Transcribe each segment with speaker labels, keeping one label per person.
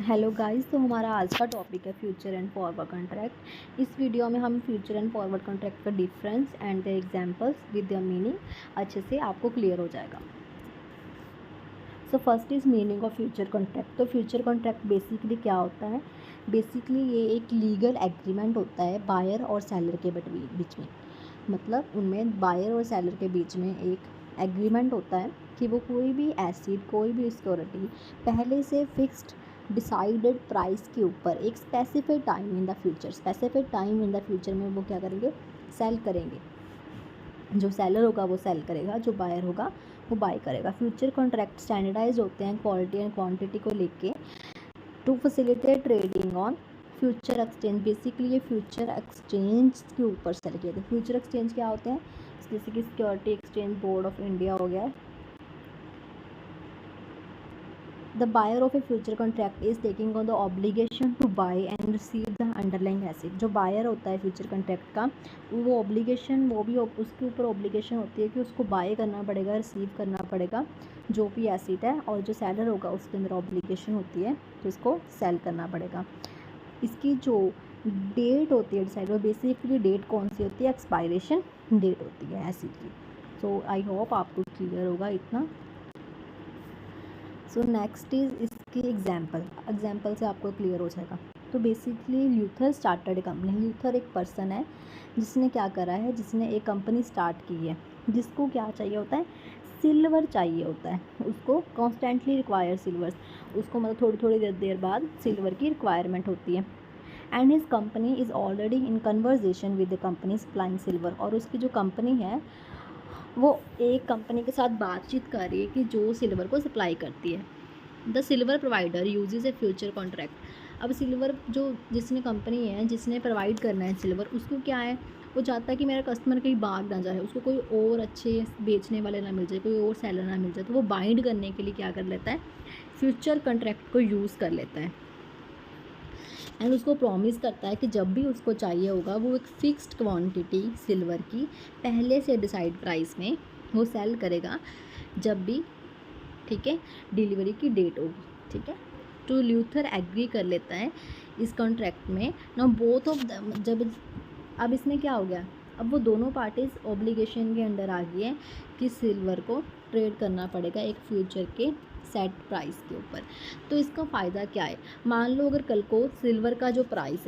Speaker 1: Hello guys, तो हमारा आज का टॉपिक है फ्यूचर एंड फॉरवर्ड कॉन्ट्रैक्ट। इस वीडियो में हम फ्यूचर एंड फॉरवर्ड कॉन्ट्रैक्ट का difference and the examples with the meaning अच्छे से आपको क्लियर हो जाएगा। So first is meaning of future contract. तो फ्यूचर कॉन्ट्रैक्ट बेसिकली क्या होता है? बेसिकली ये एक लीगल एग्रीमेंट होता है बायर और सेलर के बीच में। मतलब उनमें बायर और सेलर के बीच में एक एग्रीमेंट होता है कि वो कोई भी एसेट, कोई भी सिक्योरिटी पहले से फिक्स्ड डिसाइडेड प्राइस के ऊपर एक specific time in the future में वो क्या करेंगे? सेल करेंगे। जो सेलर होगा वो सेल करेगा, जो बायर होगा वो बाय करेगा। फ्यूचर कॉन्ट्रैक्ट स्टैंडर्डाइज होते हैं क्वालिटी एंड क्वांटिटी को लेके to facilitate trading on future exchange. Basically ये फ्यूचर एक्सचेंज के ऊपर सेल किए थे। फ्यूचर एक्सचेंज क्या होते हैं? जैसे कि security exchange board of India हो गया। The buyer of a future contract is taking on the obligation to buy and receive the underlying asset। जो बायर होता है फ्यूचर कॉन्ट्रैक्ट का, वो ऑब्लिगेशन, वो भी उसके ऊपर ऑब्लिगेशन होती है कि उसको बाय करना पड़ेगा, रिसीव करना पड़ेगा जो भी एसेट है, और जो सेलर होगा उसके अंदर ऑब्लिगेशन होती है तो इसको सेल करना पड़ेगा। इसकी जो डेट होती है डिसाइड, वो बेसिकली डेट कौन सी होती है? एक्सपायरेशन डेट होती है एसेट की। सो आई होप आपको क्लियर होगा इतना। सो नेक्स्ट इज़ इसकी एग्जाम्पल से आपको क्लियर हो जाएगा। तो basically Luther started company. Luther एक पर्सन है जिसने क्या करा है, जिसने एक कंपनी स्टार्ट की है, जिसको क्या चाहिए होता है? सिल्वर चाहिए होता है उसको, कॉन्स्टेंटली रिक्वायर सिल्वर। उसको मतलब थोड़ी थोड़ी देर बाद सिल्वर की रिक्वायरमेंट होती है। And his company is already in conversation with the company supplying silver. और उसकी जो कंपनी है वो एक कंपनी के साथ बातचीत कर रही है कि जो सिल्वर को सप्लाई करती है। The silver provider usage A future contract. अब सिल्वर जो जिसने कंपनी है, जिसने प्रोवाइड करना है सिल्वर, उसको क्या है? वो चाहता है कि मेरा कस्टमर कहीं भाग ना जाए, उसको कोई और अच्छे बेचने वाले ना मिल जाए, कोई और सेलर ना मिल जाए, तो वो बाइंड करने के लिए क्या कर लेता है? फ्यूचर कॉन्ट्रैक्ट को यूज़ कर लेता है। एंड उसको प्रॉमिस करता है कि जब भी उसको चाहिए होगा वो एक फ़िक्स्ड क्वांटिटी सिल्वर की पहले से डिसाइड प्राइस में वो सेल करेगा जब भी, ठीक है, डिलीवरी की डेट होगी। ठीक है, तो ल्यूथर एग्री कर लेता है इस कॉन्ट्रैक्ट में ना बोथ ऑफ जब अब इसमें क्या हो गया? अब वो दोनों पार्टीज ऑब्लिगेशन के अंडर आ गई है कि सिल्वर को ट्रेड करना पड़ेगा एक फ्यूचर के सेट प्राइस के ऊपर। तो इसका फ़ायदा क्या है? मान लो अगर कल को सिल्वर का जो प्राइस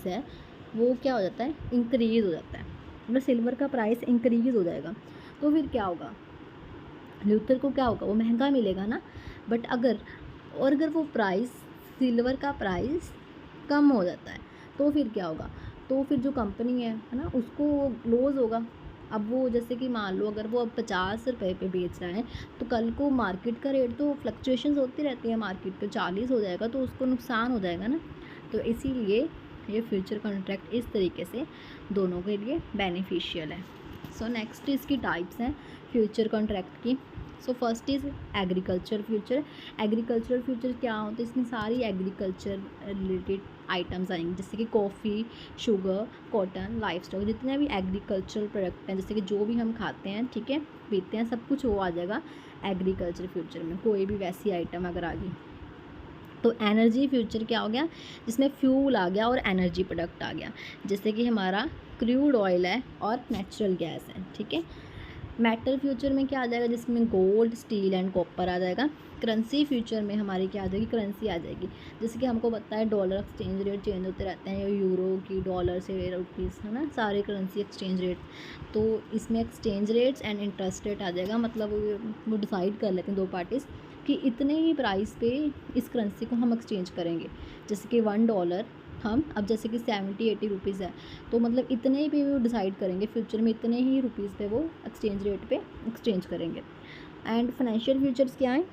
Speaker 1: है, वो क्या हो जाता है? इंक्रीज़ हो जाता है। मतलब सिल्वर का प्राइस इंक्रीज़ हो जाएगा तो फिर क्या होगा? ल्यूथर को क्या होगा? वो महंगा मिलेगा ना। बट अगर वो प्राइस, सिल्वर का प्राइस कम हो जाता है तो फिर क्या होगा? तो फिर जो कंपनी है ना, उसको लॉस होगा। अब वो जैसे कि मान लो अगर वो अब 50 रुपये पे बेच रहा है तो कल को मार्केट का रेट तो फ्लक्चुएशंस होती रहती है, मार्केट का 40 हो जाएगा तो उसको नुकसान हो जाएगा ना। तो इसीलिए ये फ्यूचर कॉन्ट्रैक्ट इस तरीके से दोनों के लिए बेनिफिशियल है। सो नेक्स्ट इसकी टाइप्स हैं फ्यूचर कॉन्ट्रैक्ट की। So first is agriculture future. Agricultural future क्या होता है? इसमें सारी एग्रीकल्चर रिलेटेड आइटम्स आएंगे, जैसे कि coffee, sugar, cotton, life stock, जितने भी एग्रीकल्चरल प्रोडक्ट हैं, जैसे कि जो भी हम खाते हैं, ठीक है, पीते हैं, सब कुछ वो आ जाएगा एग्रीकल्चर फ्यूचर में। कोई भी वैसी आइटम अगर आ गई तो एनर्जी फ्यूचर क्या हो गया? जिसमें फ्यूल आ गया और एनर्जी प्रोडक्ट आ गया, जैसे कि हमारा क्रूड ऑयल है और नेचुरल गैस है। ठीक है, मेटल फ्यूचर में क्या आ जाएगा? जिसमें गोल्ड, स्टील एंड कॉपर आ जाएगा। करेंसी फ्यूचर में हमारी क्या आ जाएगी? करेंसी आ जाएगी। जैसे कि हमको पता है डॉलर एक्सचेंज रेट चेंज होते रहते हैं, यूरो की डॉलर से रुपीज़, है ना, सारे करेंसी एक्सचेंज रेट। तो इसमें exchange rates and interest rate आ जाएगा। मतलब वो डिसाइड कर लेते हैं दो पार्टीज़ कि इतने ही प्राइस पे इस करेंसी को हम एक्सचेंज करेंगे। जैसे कि $1 हम अब जैसे कि 70-80 रुपीज़ है, तो मतलब इतने पे वो डिसाइड करेंगे फ्यूचर में, इतने ही रुपीज़ पे वो एक्सचेंज रेट पे एक्सचेंज करेंगे। एंड फाइनेंशियल फ्यूचर्स क्या हैं?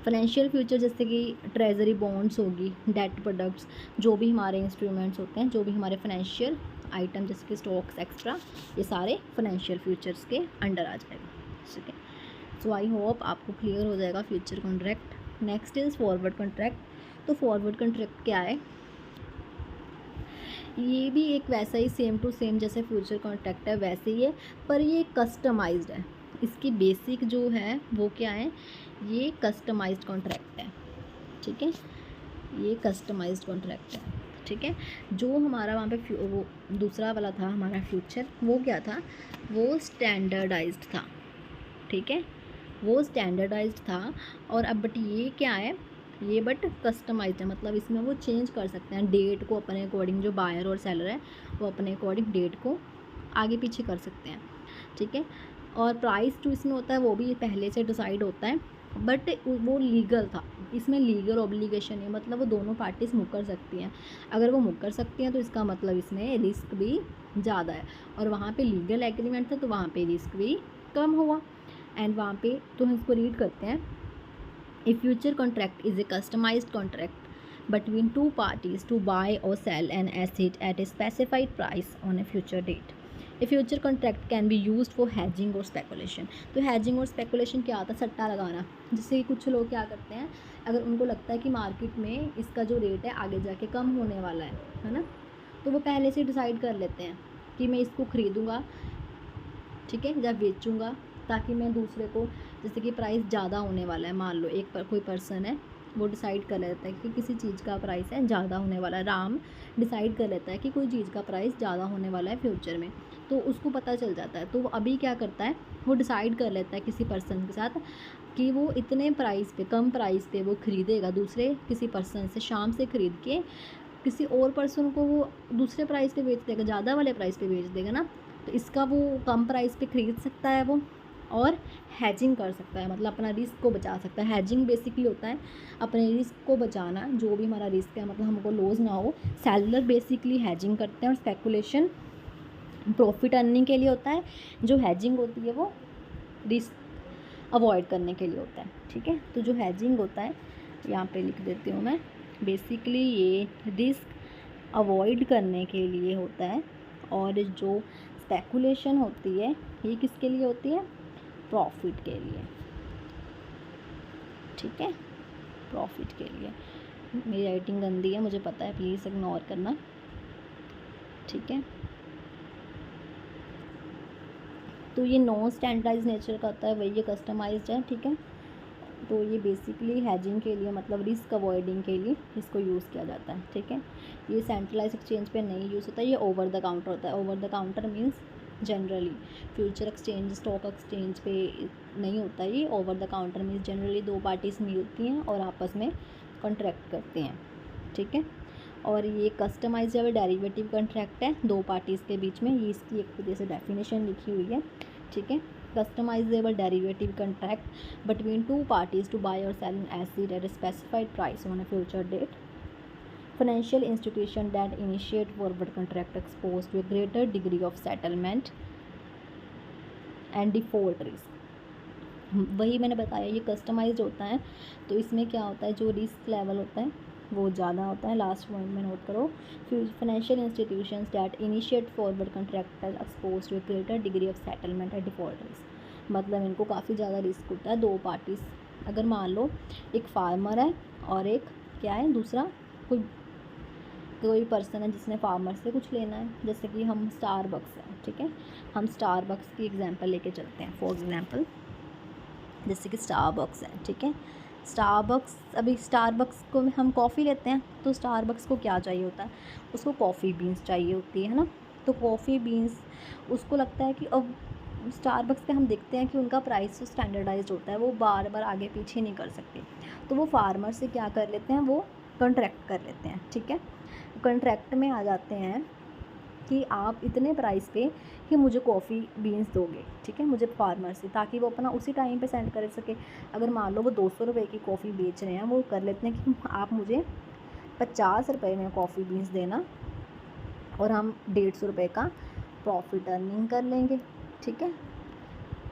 Speaker 1: फाइनेंशियल फ्यूचर जैसे कि ट्रेजरी बॉन्ड्स होगी, डेट प्रोडक्ट्स, जो भी हमारे इंस्ट्रूमेंट्स होते हैं, जो भी हमारे फाइनेंशियल आइटम जैसे कि स्टॉक्स एक्स्ट्रा, ये सारे फाइनेंशियल फ्यूचर्स के अंडर आ जाएगा। ठीक है, सो आई होप आपको क्लियर हो जाएगा future contract. Next is forward contract. तो फॉरवर्ड कॉन्ट्रैक्ट क्या है? ये भी एक वैसा ही सेम टू सेम जैसे फ्यूचर कॉन्ट्रैक्ट है वैसे ही है, पर ये कस्टमाइज्ड है। इसकी बेसिक जो है वो क्या है? ये कस्टमाइज्ड कॉन्ट्रैक्ट है। ठीक है, ये कस्टमाइज्ड कॉन्ट्रैक्ट है। ठीक है, जो हमारा वहाँ पे वो दूसरा वाला था हमारा फ्यूचर, वो क्या था, वो स्टैंडर्डाइज्ड था। ठीक है, वो स्टैंडर्डाइज्ड था। और अब बट ये क्या है, ये बट कस्टमाइज्ड है, मतलब इसमें वो चेंज कर सकते हैं डेट को अपने अकॉर्डिंग। जो बायर और सेलर है वो अपने अकॉर्डिंग डेट को आगे पीछे कर सकते हैं। ठीक है, और प्राइस जो इसमें होता है वो भी पहले से डिसाइड होता है, बट वो लीगल था। इसमें लीगल ऑब्लिगेशन है, मतलब वो दोनों पार्टीज मुकर सकती हैं। अगर वो मुकर सकती हैं तो इसका मतलब इसमें रिस्क भी ज़्यादा है, और वहाँ पे लीगल एग्रीमेंट था तो वहाँ पे रिस्क भी कम हुआ। एंड वहाँ पे तो हम इसको रीड करते हैं, a future contract is a customised contract between two parties to buy or sell an asset at a specified price on a future date. A future contract can be used for hedging और speculation. तो hedging और speculation क्या होता है, सट्टा लगाना। जैसे कुछ लोग क्या करते हैं, अगर उनको लगता है कि मार्केट में इसका जो रेट है आगे जाके कम होने वाला है ना, तो वो पहले से डिसाइड कर लेते हैं कि मैं इसको ख़रीदूँगा, ठीक है, या बेचूँगा, ताकि मैं दूसरे को, जैसे कि प्राइस ज़्यादा होने वाला है, मान लो कोई पर्सन है वो डिसाइड कर लेता है कि किसी चीज़ का प्राइस है ज़्यादा होने वाला है। राम डिसाइड कर लेता है कि कोई चीज़ का प्राइस ज़्यादा होने वाला है फ्यूचर में, तो उसको पता चल जाता है। तो वो अभी क्या करता है, वो डिसाइड कर लेता है किसी पर्सन के साथ कि वो इतने प्राइस पे, कम प्राइस पे वो ख़रीदेगा दूसरे किसी पर्सन से, शाम से ख़रीद के किसी और पर्सन को वो दूसरे प्राइस पे बेच देगा, ज़्यादा वाले प्राइस पे बेच देगा ना। तो इसका वो कम प्राइस पे ख़रीद सकता है वो, और हैजिंग कर सकता है, मतलब अपना रिस्क को बचा सकता है। हैजिंग बेसिकली होता है अपने रिस्क को बचाना, जो भी हमारा रिस्क है, मतलब हमको लॉस ना हो। सेलर बेसिकली हैजिंग करते हैं, और स्पेकुलेशन प्रॉफिट अर्निंग के लिए होता है। जो हैजिंग होती है वो रिस्क अवॉइड करने के लिए होता है। ठीक है, तो जो हैजिंग होता है, यहाँ पे लिख देती हूँ मैं, बेसिकली ये रिस्क अवॉइड करने के लिए होता है। और जो स्पेकुलेशन होती है ये किसके लिए होती है, प्रॉफिट के लिए। ठीक है, प्रॉफिट के लिए। मेरी राइटिंग गंदी है मुझे पता है, प्लीज़ इग्नोर करना। ठीक है, तो ये नॉन स्टैंडर्डाइज नेचर का होता है, वही ये कस्टमाइज्ड है। ठीक है, तो ये बेसिकली हैजिंग के लिए, मतलब रिस्क अवॉइडिंग के लिए इसको यूज़ किया जाता है। ठीक है, ये सेंट्रलाइज एक्सचेंज पे नहीं यूज़ होता, ये ओवर द काउंटर होता है। Over the counter means generally future exchange, stock exchange पे नहीं होता ये। Over the counter means generally दो पार्टीज मिलती हैं और आपस में कॉन्ट्रैक्ट करते हैं। ठीक है, और ये कस्टमाइज्ड या डेरिवेटिव कॉन्ट्रैक्ट है दो पार्टीज़ के बीच में, ये इसकी एक तरह से डेफिनेशन लिखी हुई है। ठीक है, customizable derivative contract between two parties to buy or sell an asset at a specified price on a future date. Financial institution that initiate forward contract exposed to a greater degree of settlement and default risk. वही मैंने बताया, ये customised होता है, तो इसमें क्या होता है, जो रिस्क लेवल होता है वो ज़्यादा होता है। लास्ट पॉइंट में नोट करो, financial institutions that initiate forward contract are exposed to a greater degree of settlement and default risk. मतलब इनको काफ़ी ज़्यादा रिस्क होता है। दो पार्टीज, अगर मान लो एक फार्मर है और एक क्या है दूसरा, कोई पर्सन है जिसने फार्मर से कुछ लेना है, जैसे कि हम स्टारबक्स हैं। ठीक है, हम स्टारबक्स की एग्जांपल लेके चलते हैं। फॉर एग्जांपल जैसे कि स्टारबक्स है। ठीक है, स्टारबक्स, अभी स्टारबक्स को हम कॉफ़ी लेते हैं, तो स्टारबक्स को क्या चाहिए होता है, उसको कॉफ़ी बीन्स चाहिए होती है ना। तो कॉफ़ी बीन्स उसको लगता है कि अब स्टारबक्स पे हम देखते हैं कि उनका प्राइस तो स्टैंडर्डाइज्ड होता है, वो बार बार आगे पीछे नहीं कर सकते, तो वो फार्मर से क्या कर लेते हैं, वो कॉन्ट्रैक्ट कर लेते हैं। ठीक है, कॉन्ट्रैक्ट में आ जाते हैं कि आप इतने प्राइस पे कि मुझे कॉफ़ी बीन्स दोगे। ठीक है, मुझे फार्मर से, ताकि वो अपना उसी टाइम पे सेंड कर सके। अगर मान लो वो 200 रुपये की कॉफ़ी बेच रहे हैं, वो कर लेते हैं कि आप मुझे 50 रुपये में कॉफ़ी बीन्स देना, और हम 150 रुपये का प्रॉफिट अर्निंग कर लेंगे। ठीक है,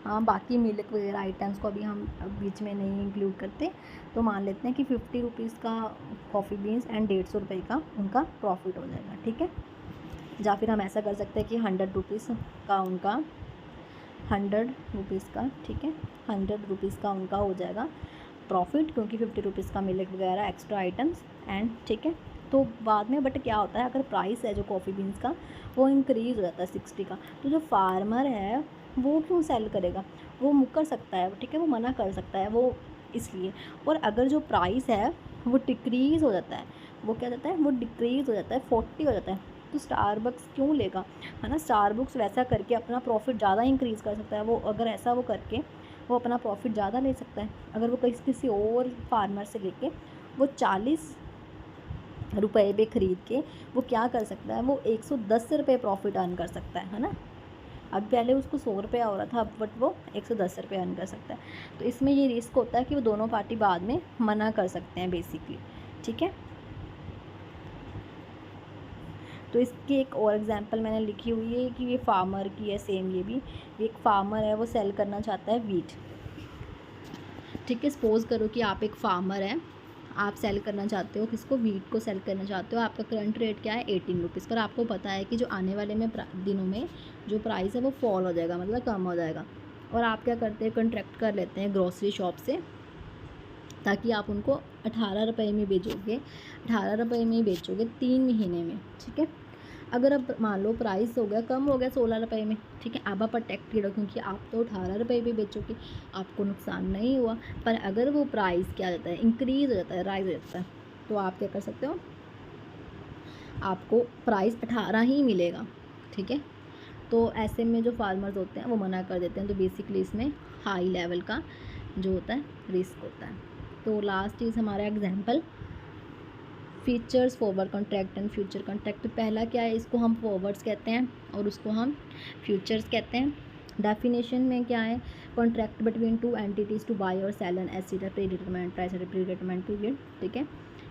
Speaker 1: हाँ, बाकी मिल्क वगैरह आइटम्स को अभी हम बीच में नहीं इंक्लूड करते, तो मान लेते हैं कि 50 रुपीज़ का कॉफ़ी बीन्स एंड 150 रुपये का उनका प्रॉफिट हो जाएगा। ठीक है, या फिर हम ऐसा कर सकते हैं कि 100 रुपीज़ का उनका 100 रुपीज़ का, ठीक है, 100 रुपीज़ का उनका हो जाएगा प्रॉफिट, क्योंकि 50 रुपीज़ का मिल्क वगैरह एक्स्ट्रा आइटम्स एंड। ठीक है, तो बाद में बट क्या होता है, अगर प्राइस है जो कॉफ़ी बीन्स का वो इंक्रीज़ हो जाता है 60 का, तो जो फार्मर है वो क्यों सेल करेगा, वो मुकर सकता है। ठीक है, वो मना कर सकता है वो, इसलिए। और अगर जो प्राइस है वो डिक्रीज़ हो जाता है, वो क्या हो जाता है, वो डिक्रीज़ हो जाता है, 40 हो जाता है। तो स्टारबक्स क्यों लेगा, है ना? स्टारबक्स वैसा करके अपना प्रॉफिट ज़्यादा इंक्रीज़ कर सकता है। वो अगर ऐसा वो करके वो अपना प्रॉफिट ज़्यादा ले सकता है। अगर वो किसी और फार्मर से लेके वो 40 रुपए पे ख़रीद के वो क्या कर सकता है, वो 110 रुपये प्रॉफिट अर्न कर सकता है ना? अब पहले उसको 100 रुपया हो रहा था, अब बट वो 110 रुपये अर्न कर सकता है। तो इसमें ये रिस्क होता है कि वो दोनों पार्टी बाद में मना कर सकते हैं बेसिकली, ठीक है। तो इसकी एक और एग्जांपल मैंने लिखी हुई है कि ये फार्मर की है, सेम ये भी एक फार्मर है, वो सेल करना चाहता है वीट, ठीक है। सपोज़ करो कि आप एक फार्मर हैं, आप सेल करना चाहते हो किसको, वीट को सेल करना चाहते हो। आपका करंट रेट क्या है, 18 रुपीज़, पर आपको पता है कि जो आने वाले में दिनों में जो प्राइस है वो फॉल हो जाएगा, मतलब कम हो जाएगा। और आप क्या करते हैं, कॉन्ट्रैक्ट कर लेते हैं ग्रॉसरी शॉप से, ताकि आप उनको 18 रुपये में बेचोगे, 18 रुपये में ही बेचोगे 3 महीने में, ठीक है। अगर अब मान लो प्राइस हो गया कम हो गया 16 रुपये में, ठीक है, अब आप प्रोटेक्टेड हो क्योंकि आप तो 18 रुपये पे बेचोगे, आपको नुकसान नहीं हुआ। पर अगर वो प्राइस क्या जाता है, इंक्रीज़ हो जाता है, राइज हो जाता है, तो आप क्या कर सकते हो, आपको प्राइस 18 ही मिलेगा, ठीक है। तो ऐसे में जो फार्मर्स होते हैं वो मना कर देते हैं। तो बेसिकली इसमें हाई लेवल का जो होता है रिस्क होता है। तो लास्ट चीज़ हमारा example features forward contract and future contract. तो पहला क्या है, इसको हम फॉरवर्ड्स कहते हैं और उसको हम फ्यूचर्स कहते हैं। डेफिनेशन में क्या है, contract between two entities to buy or sell an asset predetermined price at predetermined period, ठीक है।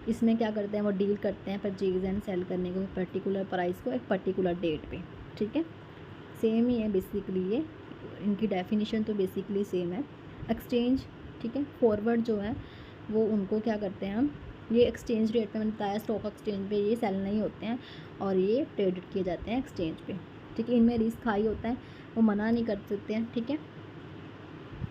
Speaker 1: इसमें क्या करते हैं, वो डील करते हैं परचेज एंड सेल करने को पर्टिकुलर प्राइस को एक पर्टिकुलर डेट पे, ठीक है। सेम ही है बेसिकली, ये इनकी डेफिनेशन तो बेसिकली सेम है। एक्सचेंज, ठीक है, फॉरवर्ड जो है वो उनको क्या करते हैं हम, ये एक्सचेंज रेट पे मैंने बताया, स्टॉक एक्सचेंज पे ये सेल नहीं होते हैं और ये ट्रेडेड किए जाते हैं एक्सचेंज पे, ठीक है। इनमें रिस्क हाई होता है, वो मना नहीं कर सकते हैं, ठीक है,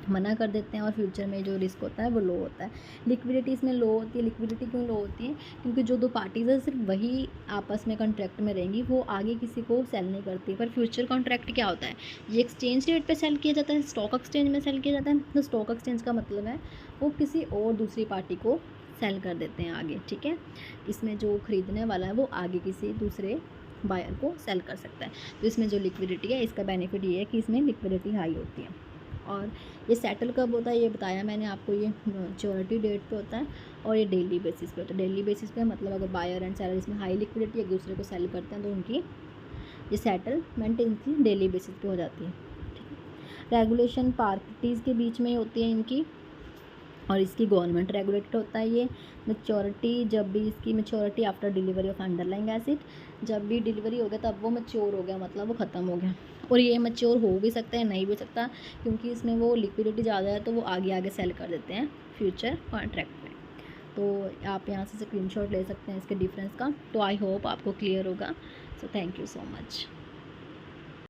Speaker 1: मना कर देते हैं। और फ्यूचर में जो रिस्क होता है वो लो होता है। लिक्विडिटी इसमें लो होती है। लिक्विडिटी क्यों लो होती है, क्योंकि जो दो पार्टीज है सिर्फ वही आपस में कॉन्ट्रैक्ट में रहेंगी, वो आगे किसी को सेल नहीं करती। पर फ्यूचर कॉन्ट्रैक्ट क्या होता है, ये एक्सचेंज रेट पे सेल किया जाता है, स्टॉक एक्सचेंज में सेल किया जाता है। तो स्टॉक एक्सचेंज का मतलब है वो किसी और दूसरी पार्टी को सेल कर देते हैं आगे, ठीक है। इसमें जो ख़रीदने वाला है वो आगे किसी दूसरे बायर को सेल कर सकता है। तो इसमें जो लिक्विडिटी है, इसका बेनिफिट ये है कि इसमें लिक्विडिटी हाई होती है। और ये सेटल कब होता है ये बताया मैंने आपको, ये मैच्योरिटी डेट पे होता है और ये डेली बेसिस पे होता है। डेली बेसिस पे मतलब अगर बायर एंड सेलर इसमें हाई लिक्विडिटी एक दूसरे को सेल करते हैं तो उनकी ये सेटलमेंट इनकी डेली बेसिस पे हो जाती है, ठीक है। रेगुलेशन पार्टीज़ के बीच में होती है इनकी, और इसकी गवर्नमेंट रेगुलेटेड होता है। ये मैच्योरिटी, जब भी इसकी maturity after delivery of underlying acid, जब भी डिलीवरी हो गया तब वो मैच्योर हो गया, मतलब वो ख़त्म हो गया। और ये मैच्योर हो भी सकता है, नहीं भी सकता, क्योंकि इसमें वो लिक्विडिटी ज़्यादा है तो वो आगे आगे सेल कर देते हैं फ्यूचर कॉन्ट्रैक्ट में। तो आप यहाँ से स्क्रीनशॉट ले सकते हैं इसके डिफरेंस का। तो आई होप आपको क्लियर होगा। So thank you so much.